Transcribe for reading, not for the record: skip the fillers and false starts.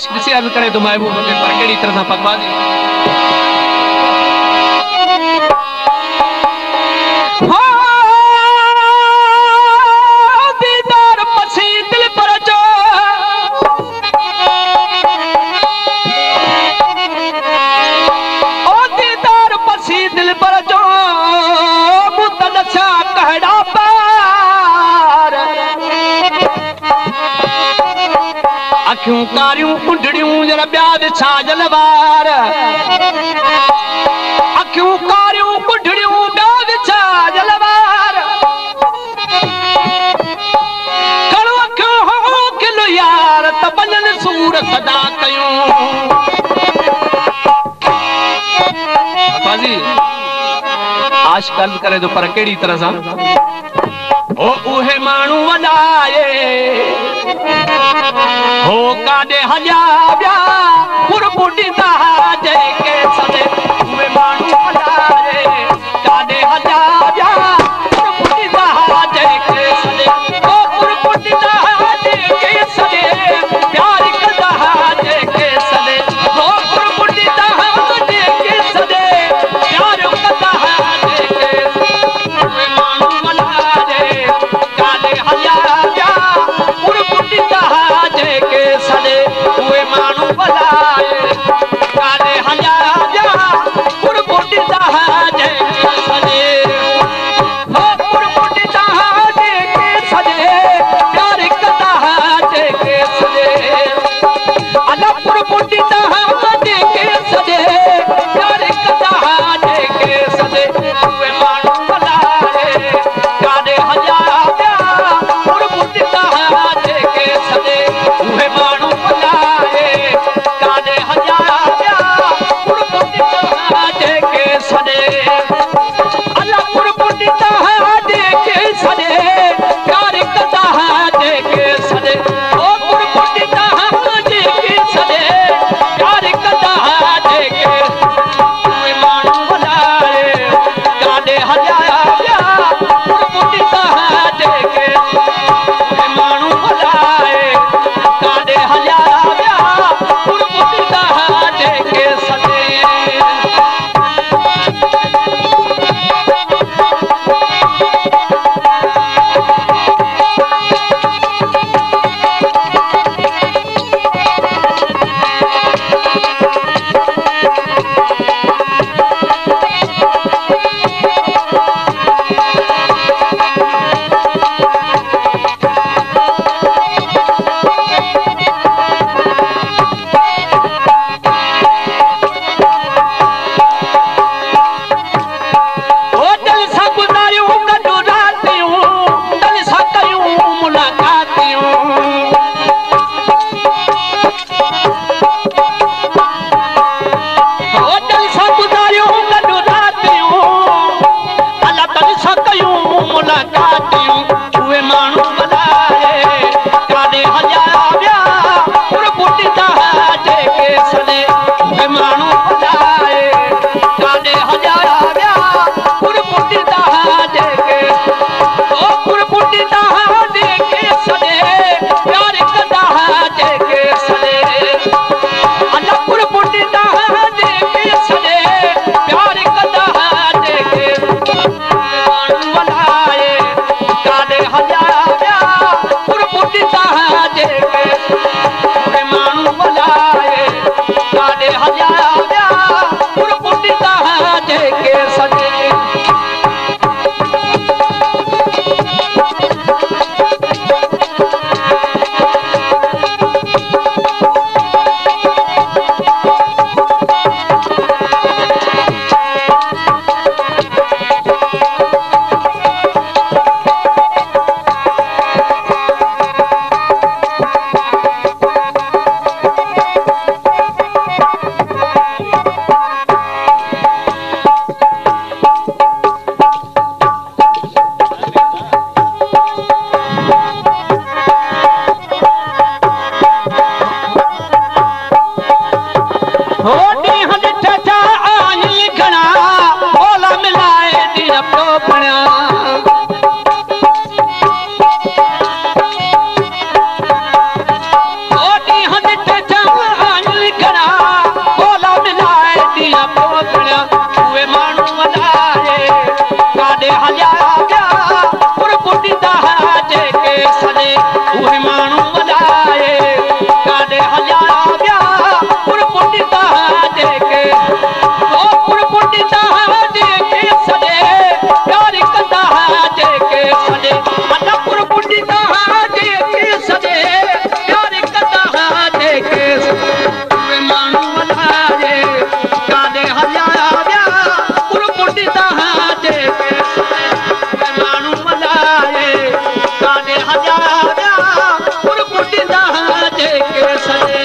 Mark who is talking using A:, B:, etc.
A: आशिक किसी अर्ज करे तो महबूब के पर केड़ी तरह से पकवा दी दीदार पसी दिल पर जो ओ दीदार पसी दिल पर जो मुतनसा कहड़ा पार अखियों कारियों कुंडड़ियों जरा ब्याद छाजलवार अखियों कारियों कुंडड़ियों ब्याद छाजलवार कड़ो अखियों हो किलो यार तबनन सूर सदा कयूं बाजी आश कल्ब करे तो पर केड़ी तरह सा ओ उहे मानू वनाए हो काडे हजा ब्या पुरपुटी दा जेके सदे उहे मानू वनाए काडे हजा ब्या पुरपुटी दा जेके सदे ओ पुरपुटी दा जेके सदे प्यार कदा जेके सदे ओ पुरपुटी दा जेके सदे प्यार कदा जेके उहे मानू वनाए काडे हजा ब्या पुरपुटी दा जेके सदे उहे मानू वनाए काडे
B: जेके सॼे